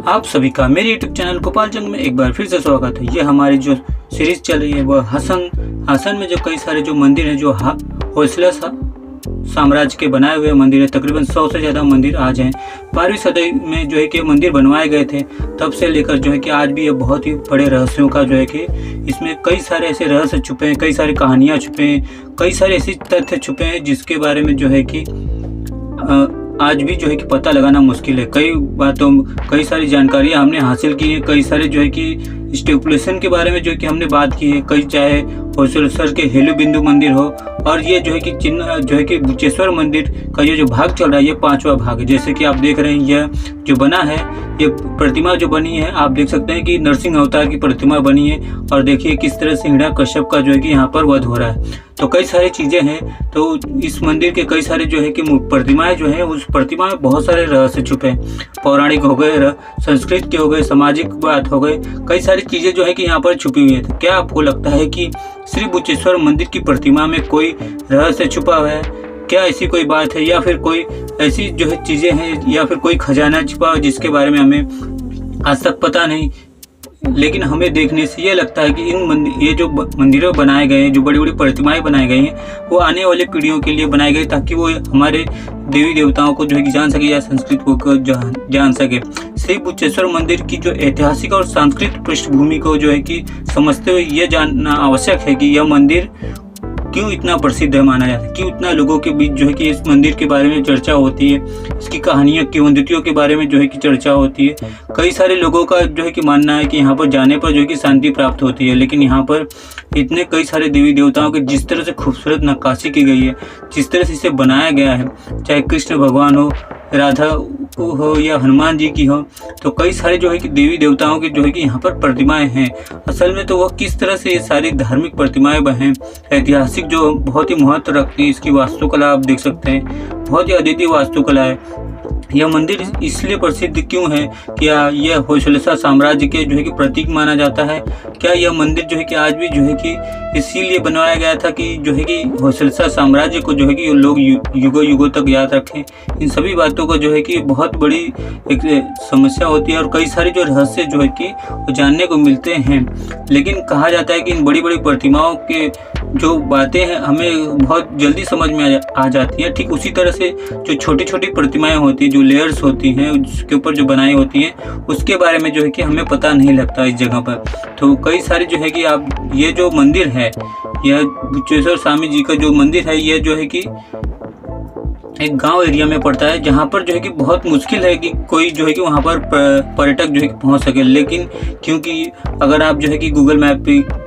आप सभी का मेरे YouTube चैनल गोपाल जंग में एक बार फिर से स्वागत है। ये हमारी जो सीरीज चल रही है वह हसन में जो कई सारे जो मंदिर हैं जो होयसला साम्राज्य के बनाए हुए मंदिर है। तकरीबन 100 से ज़्यादा मंदिर आज हैं। 12वीं सदी में जो है कि मंदिर बनवाए गए थे, तब से लेकर जो है कि आज भी ये बहुत ही बड़े रहस्यों का जो है कि इसमें कई सारे ऐसे रहस्य छुपे हैं, कई सारी कहानियाँ छुपे हैं, कई सारे ऐसे तथ्य छुपे हैं जिसके बारे में जो है कि आज भी जो है कि पता लगाना मुश्किल है। कई सारी जानकारियाँ हमने हासिल की हैं, कई सारे जो है कि स्टेपुलेशन के बारे में जो है कि हमने बात की है, कई चाहे होयसला के हेलु बिंदु मंदिर हो, और ये जो है कि चिन्ह जो है कि बुचेश्वर मंदिर का ये जो भाग चल रहा है ये 5वां भाग है। जैसे कि आप देख रहे हैं यह जो बना है, ये प्रतिमा जो बनी है, आप देख सकते हैं कि नरसिंह अवतार की प्रतिमा बनी है। और देखिए किस तरह से हिरण्यकश्यप का जो है कि यहाँ पर वध हो रहा है। तो कई सारी चीज़ें हैं। तो इस मंदिर के कई सारे जो है कि प्रतिमाएं जो है, उस प्रतिमा में बहुत सारे रहस्य छुपे हैं। पौराणिक हो गए, संस्कृत के हो गए, सामाजिक बात हो गए, कई सारी चीज़ें जो है कि यहाँ पर छुपी हुई है। तो क्या आपको लगता है कि श्री बुचेश्वर मंदिर की प्रतिमा में कोई रहस्य छुपा हुआ है? क्या ऐसी कोई बात है, या फिर कोई ऐसी जो है चीज़ें हैं, या फिर कोई खजाना छुपा हुआ जिसके बारे में हमें आज तक पता नहीं? लेकिन हमें देखने से ये लगता है कि ये जो मंदिरों बनाए गए हैं, जो बड़ी बड़ी प्रतिमाएं बनाई गई हैं, वो आने वाले पीढ़ियों के लिए बनाई गई ताकि वो हमारे देवी देवताओं को जो है कि जान सके, या संस्कृत को जान सके। श्री बुचेश्वर मंदिर की जो ऐतिहासिक और सांस्कृतिक पृष्ठभूमि को जो है कि समझते हुए ये जानना आवश्यक है कि यह मंदिर क्यों इतना प्रसिद्ध है माना जाता है, क्यों इतना लोगों के बीच जो है कि इस मंदिर के बारे में चर्चा होती है, इसकी कहानियाँ किंवदंतियों के बारे में जो है कि चर्चा होती है। कई सारे लोगों का जो है कि मानना है कि यहाँ पर जाने पर जो है कि शांति प्राप्त होती है। लेकिन यहाँ पर इतने कई सारे देवी देवताओं के जिस तरह से खूबसूरत नक्काशी की गई है, जिस तरह से इसे बनाया गया है, चाहे कृष्ण भगवान हो, राधा हो, या हनुमान जी की हो, तो कई सारे जो है कि देवी देवताओं की जो है कि यहाँ पर प्रतिमाएं हैं। असल में तो वह किस तरह से ये सारी धार्मिक प्रतिमाएं हैं, ऐतिहासिक जो बहुत ही महत्व रखती है। इसकी वास्तुकला आप देख सकते हैं, बहुत ही अद्वितीय वास्तुकला है। यह मंदिर इसलिए प्रसिद्ध क्यों है? क्या यह होयसला साम्राज्य के जो है कि प्रतीक माना जाता है? क्या यह मंदिर जो है कि आज भी जो है कि इसीलिए बनवाया गया था कि जो है कि होयसला साम्राज्य को जो है कि लोग युगों युगों तक याद रखें? इन सभी बातों को जो है कि बहुत बड़ी एक समस्या होती है, और कई सारे जो रहस्य जो है कि वो जानने को मिलते हैं। लेकिन कहा जाता है कि इन बड़ी बड़ी प्रतिमाओं के जो बातें हैं हमें बहुत जल्दी समझ में आ जाती हैं। ठीक उसी तरह से जो छोटी छोटी प्रतिमाएं होती हैं, जो लेयर्स होती हैं, उसके ऊपर जो बनाई होती हैं, उसके बारे में जो है कि हमें पता नहीं लगता इस जगह पर। तो कई सारे जो है कि आप ये जो मंदिर है, यह बुचेश्वर स्वामी जी का जो मंदिर है, यह जो है कि एक गांव एरिया में पड़ता है, जहां पर जो है कि बहुत मुश्किल है कि कोई जो है कि वहां पर पर्यटक जो है कि पहुंच सके। लेकिन क्योंकि अगर आप जो है कि गूगल मैप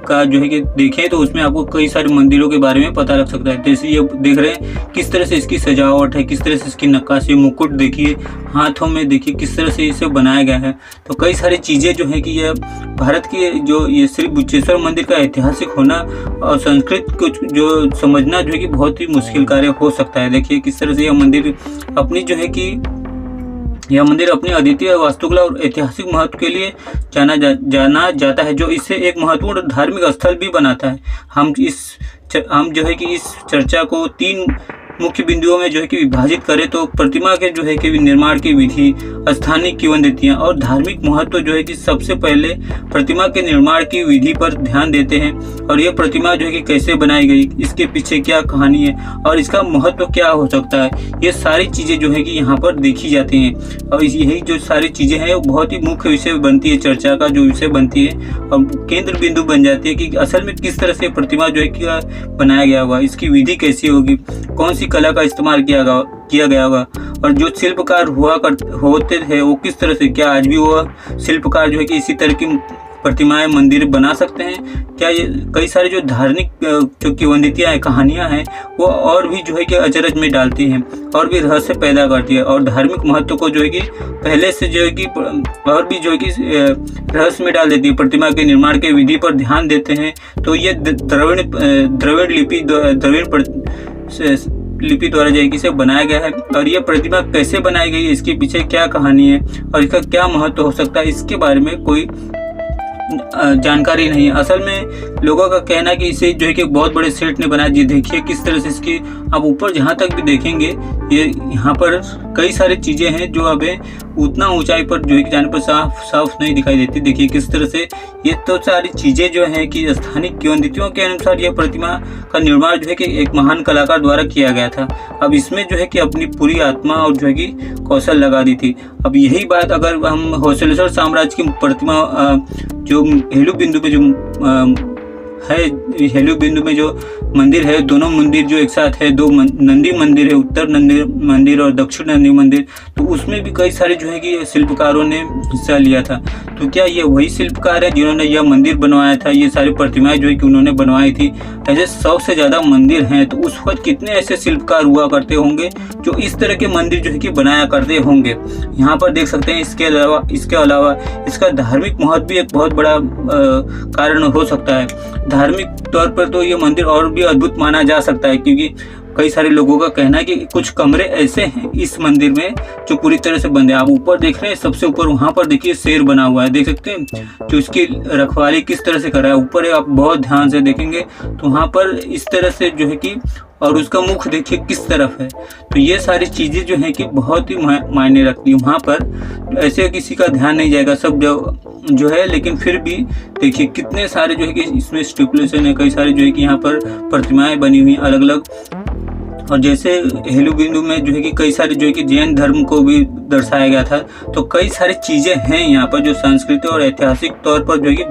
का जो है कि देखें तो उसमें आपको कई सारे मंदिरों के बारे में पता लग सकता है। जैसे ये देख रहे हैं किस तरह से इसकी सजावट है, किस तरह से इसकी नक्काशी, मुकुट देखिए, हाथों में देखिए किस तरह से इसे बनाया गया है। तो कई सारी चीज़ें जो है कि यह भारत की जो ये श्री बुचेश्वर मंदिर का ऐतिहासिक होना और संस्कृत को जो समझना जो है कि बहुत ही मुश्किल कार्य हो सकता है। देखिए किस तरह से यह मंदिर अपनी जो है कि यह मंदिर अपनी अद्वितीय वास्तुकला और ऐतिहासिक महत्व के लिए जाना जाता है, जो इसे एक महत्वपूर्ण धार्मिक स्थल भी बनाता है। हम जो है कि इस चर्चा को 3 मुख्य बिंदुओं में जो है कि विभाजित करें तो प्रतिमा के जो है कि निर्माण की विधि, स्थानीय किंवदंतियां और धार्मिक महत्व जो है कि सबसे पहले प्रतिमा के निर्माण की विधि पर ध्यान देते हैं। और यह प्रतिमा जो है कि कैसे बनाई गई, इसके पीछे क्या कहानी है, और इसका महत्व क्या हो सकता है, ये सारी चीज़ें जो है कि यहाँ पर देखी जाती हैं। और यही जो सारी चीज़ें हैं वो बहुत ही मुख्य विषय बनती है, चर्चा का जो विषय बनती है, और केंद्र बिंदु बन जाती है कि असल में किस तरह से प्रतिमा जो है कि बनाया गया होगा, इसकी विधि कैसी होगी, कौन सी कला का इस्तेमाल किया गया होगा, और जो शिल्पकार होते थे वो किस तरह से, क्या आज भी वो शिल्पकार जो है कि इसी तरह की प्रतिमाएं मंदिर बना सकते हैं? क्या ये कई सारे जो धार्मिक जो किंवदंतियां हैं, कहानियां हैं, वो और भी जो है कि अचरज में डालती हैं, और भी रहस्य पैदा करती है, और धार्मिक महत्व को जो है कि पहले से जो है कि और भी जो है कि रहस्य में डाल देती है। प्रतिमा के निर्माण के विधि पर ध्यान देते हैं तो ये द्रविड़ लिपि द्वारा जो है कि इसे बनाया गया है। और ये प्रतिमा कैसे बनाई गई है, इसके पीछे क्या कहानी है और इसका क्या महत्व हो सकता है, इसके बारे में कोई जानकारी नहीं है। असल में लोगों का कहना है कि इसे जो है कि बहुत बड़े सेठ ने बनाया। जी देखिए किस तरह से इसकी आप ऊपर जहाँ तक भी देखेंगे, ये यहाँ पर कई सारी चीज़ें हैं जो हमें उतना ऊंचाई पर जो है कि जाने पर साफ साफ नहीं दिखाई देती। देखिए किस तरह से ये तो सारी चीज़ें जो हैं कि स्थानीय किंवदंतियों के अनुसार यह प्रतिमा का निर्माण जो है कि एक महान कलाकार द्वारा किया गया था। अब इसमें जो है कि अपनी पूरी आत्मा और जो है कि कौशल लगा दी थी। अब यही बात अगर हम होयसला साम्राज्य की प्रतिमा जो हेलु बिंदु पे जो है, हेलु बिंदु में जो मंदिर है, दोनों मंदिर जो एक साथ है, दो नंदी मंदिर है, उत्तर नंदी मंदिर और दक्षिण नंदी मंदिर, तो उसमें भी कई सारे जो है कि शिल्पकारों ने हिस्सा लिया था। तो क्या ये वही शिल्पकार है जिन्होंने यह मंदिर बनवाया था, ये सारी प्रतिमाएं जो है कि उन्होंने बनवाई थी? ऐसे 100 से ज़्यादा मंदिर हैं, तो उस वक्त कितने ऐसे शिल्पकार हुआ करते होंगे जो इस तरह के मंदिर जो है कि बनाया करते होंगे। यहाँ पर देख सकते हैं। इसके अलावा इसका धार्मिक महत्व भी एक बहुत बड़ा कारण हो सकता है। धार्मिक तौर पर तो ये मंदिर और भी अद्भुत माना जा सकता है, क्योंकि कई सारे लोगों का कहना है कि कुछ कमरे ऐसे हैं इस मंदिर में जो पूरी तरह से बंद है। आप ऊपर देख रहे हैं, सबसे ऊपर वहाँ पर देखिए शेर बना हुआ है, देख सकते हैं, जो इसकी रखवाली किस तरह से कर रहा है। ऊपर है, आप बहुत ध्यान से देखेंगे तो वहाँ पर इस तरह से जो है कि, और उसका मुख देखिए किस तरफ है। तो ये सारी चीज़ें जो हैं कि बहुत ही मायने रखती है। वहाँ पर ऐसे किसी का ध्यान नहीं जाएगा, सब जो है, लेकिन फिर भी देखिए कितने सारे जो है कि इसमें स्टिपुलेशन है, कई सारे जो है कि यहाँ पर प्रतिमाएं बनी हुई अलग अलग। और जैसे हेलु बिंदु में जो है कि कई सारे जो है कि जैन धर्म को भी दर्शाया गया था। तो कई सारी चीज़ें हैं यहाँ पर जो सांस्कृतिक और ऐतिहासिक तौर पर जो है कि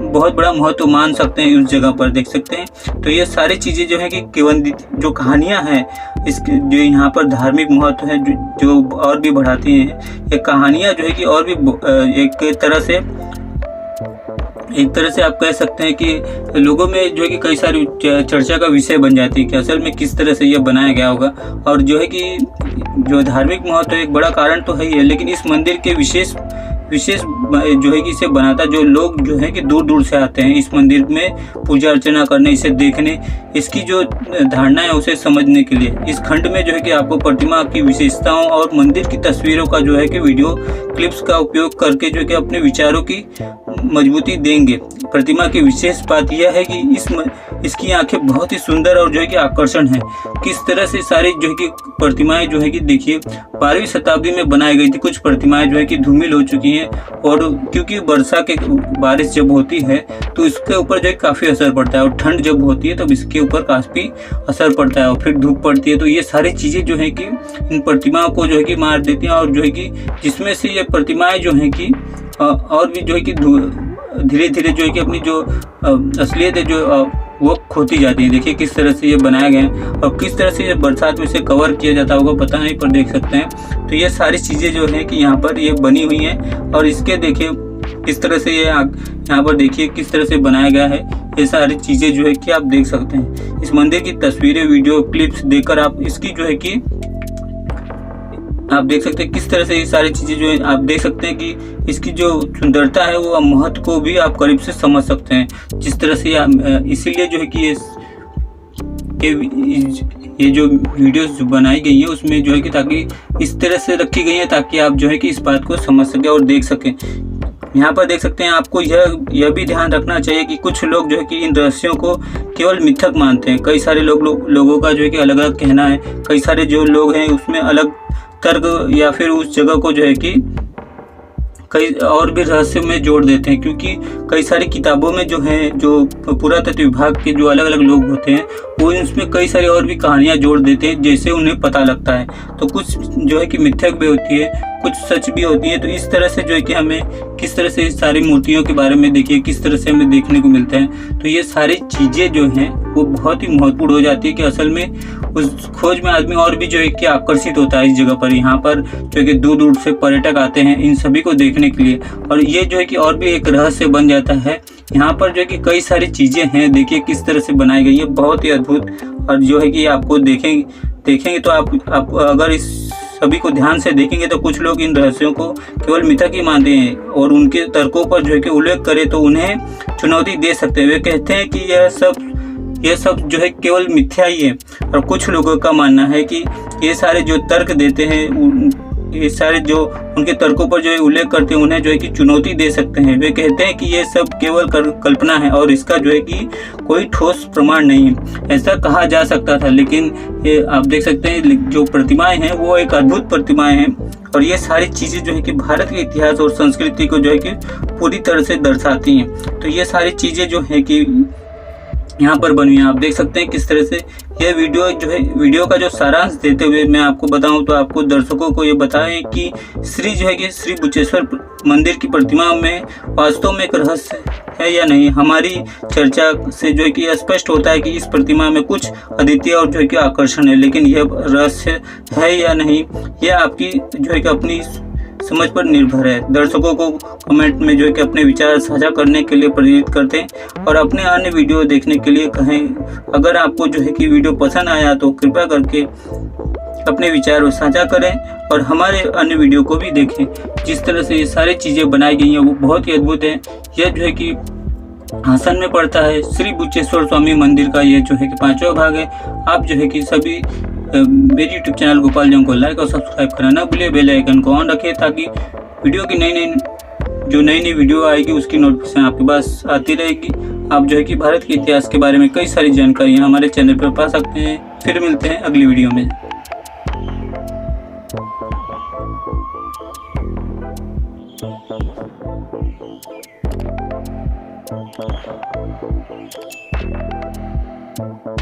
बहुत बड़ा महत्व मान सकते हैं उस जगह पर, देख सकते हैं। तो ये सारी चीज़ें जो है कि किंवदंती जो कहानियाँ हैं, इसके जो यहाँ पर धार्मिक महत्व है जो और भी बढ़ाती हैं। ये कहानियाँ जो है कि और भी एक तरह से आप कह सकते हैं कि लोगों में जो है कि कई सारी चर्चा का विषय बन जाती है कि असल में किस तरह से यह बनाया गया होगा। और जो है कि जो धार्मिक महत्व एक बड़ा कारण तो है ही है, लेकिन इस मंदिर के विशेष जो है कि इसे बनाता, जो लोग जो है कि दूर दूर से आते हैं इस मंदिर में पूजा अर्चना करने, इसे देखने, इसकी जो धारणा है उसे समझने के लिए। इस खंड में जो है कि आपको प्रतिमा की विशेषताओं और मंदिर की तस्वीरों का जो है कि वीडियो क्लिप्स का उपयोग करके जो है कि अपने विचारों की मजबूती देंगे। प्रतिमा की विशेष बात यह है कि इसकी आंखें बहुत ही सुंदर और जो है कि आकर्षण है। किस तरह से सारी जो है कि प्रतिमाएं जो है कि देखिए 12वीं शताब्दी में बनाई गई थी। कुछ प्रतिमाएं जो है कि धूमिल हो चुकी हैं, और क्योंकि बारिश जब होती है तो इसके ऊपर जो है काफ़ी असर पड़ता है, और ठंड जब होती है तब इसके ऊपर काफ़ी असर पड़ता है, और फिर धूप पड़ती है। तो ये सारी चीज़ें जो है कि इन प्रतिमाओं को जो है कि मार देती हैं, और जो है कि जिसमें से ये प्रतिमाएं जो हैं कि और भी जो है कि धीरे धीरे जो है कि अपनी जो असलियत है जो वो खोती जाती है। देखिए किस तरह से ये बनाया गया है, और किस तरह से ये बरसात में से कवर किया जाता होगा पता नहीं, पर देख सकते हैं। तो ये सारी चीज़ें जो है कि यहाँ पर ये बनी हुई हैं, और इसके देखिए किस तरह से ये यहाँ पर देखिए किस तरह से बनाया गया है। ये सारी चीज़ें जो है कि आप देख सकते हैं। इस मंदिर की तस्वीरें, वीडियो क्लिप्स देखकर आप इसकी जो है कि आप देख सकते हैं किस तरह से ये सारी चीज़ें जो है आप देख सकते हैं कि इसकी जो सुंदरता है वो महत्व को भी आप करीब से समझ सकते हैं। जिस तरह से इसीलिए जो है कि ये जो वीडियोस बनाई गई है उसमें जो है कि ताकि इस तरह से रखी गई है ताकि आप जो है कि इस बात को समझ सकें और देख सकें। यहाँ पर देख सकते हैं। आपको यह भी ध्यान रखना चाहिए कि कुछ लोग जो है कि इन दृश्यों को केवल मिथक मानते हैं। कई सारे लोगों का जो है कि अलग अलग कहना है। कई सारे जो लोग हैं उसमें अलग तर्क या फिर उस जगह को जो है कि कई और भी रहस्य में जोड़ देते हैं, क्योंकि कई सारी किताबों में जो है जो पुरातत्व विभाग के जो अलग अलग लोग होते हैं वो इसमें कई सारी और भी कहानियां जोड़ देते हैं जैसे उन्हें पता लगता है। तो कुछ जो है कि मिथक भी होती है, कुछ सच भी होती है। तो इस तरह से जो है कि हमें किस तरह से इस सारी मूर्तियों के बारे में देखिए किस तरह से हमें देखने को मिलता है। तो ये सारी चीज़ें जो हैं वो बहुत ही महत्वपूर्ण हो जाती है कि असल में उस खोज में आदमी और भी जो है कि आकर्षित होता है इस जगह पर। यहाँ पर जो है कि दूर दूर से पर्यटक आते हैं इन सभी को देखने के लिए, और ये जो है कि और भी एक रहस्य बन जाता है। यहाँ पर जो है कि कई सारी चीज़ें हैं, देखिए किस तरह से बनाई गई है, बहुत ही अद्भुत। और जो है कि आपको देखेंगे तो आप अगर इस सभी को ध्यान से देखेंगे तो कुछ लोग इन रहस्यों को केवल मिथक ही मानते हैं और उनके तर्कों पर जो है कि उल्लेख करें तो उन्हें चुनौती दे सकते हैं। वे कहते हैं कि यह सब जो है केवल मिथ्या ही है। और कुछ लोगों का मानना है कि ये सारे जो तर्क देते हैं ये सारे जो उनके तर्कों पर जो है उल्लेख करते हैं, उन्हें जो है कि चुनौती दे सकते हैं। वे कहते हैं कि ये सब केवल कल्पना है और इसका जो है कि कोई ठोस प्रमाण नहीं है। ऐसा कहा जा सकता था, लेकिन ये आप देख सकते हैं जो प्रतिमाएं हैं वो एक अद्भुत प्रतिमाएं हैं और ये सारी चीज़ें जो है कि भारत के इतिहास और संस्कृति को जो है कि पूरी तरह से दर्शाती हैं। तो ये सारी चीज़ें जो है कि यहाँ पर बनी है। आप देख सकते हैं किस तरह से यह वीडियो जो है, वीडियो का जो सारांश देते हुए मैं आपको बताऊं तो आपको दर्शकों को ये बताएं कि श्री बुचेश्वर मंदिर की प्रतिमा में वास्तव में एक रहस्य है या नहीं। हमारी चर्चा से जो है कि स्पष्ट होता है कि इस प्रतिमा में कुछ अद्वितीय और जो है कि आकर्षण है, लेकिन यह रहस्य है या नहीं यह आपकी जो है कि अपनी समझ पर निर्भर है। दर्शकों को कमेंट में जो है कि अपने विचार साझा करने के लिए प्रेरित करते हैं और अपने अन्य वीडियो देखने के लिए कहें। अगर आपको जो है कि वीडियो पसंद आया तो कृपया करके अपने विचार साझा करें और हमारे अन्य वीडियो को भी देखें। जिस तरह से ये सारी चीज़ें बनाई गई हैं वो बहुत ही अद्भुत है। यह जो है कि हासन में पड़ता है श्री बुचेश्वर स्वामी मंदिर का ये जो है कि 5वां भाग है। आप जो है कि सभी मेरे यूट्यूब चैनल गोपाल जंग को लाइक और सब्सक्राइब करना ना भूलिए। बेल आइकन को ऑन रखें ताकि वीडियो की नई वीडियो आएगी उसकी नोटिफिकेशन आपके पास आती रहेगी। आप जो है कि भारत के इतिहास के बारे में कई सारी जानकारियाँ हमारे चैनल पर पा सकते हैं। फिर मिलते हैं अगली वीडियो में। Thank you.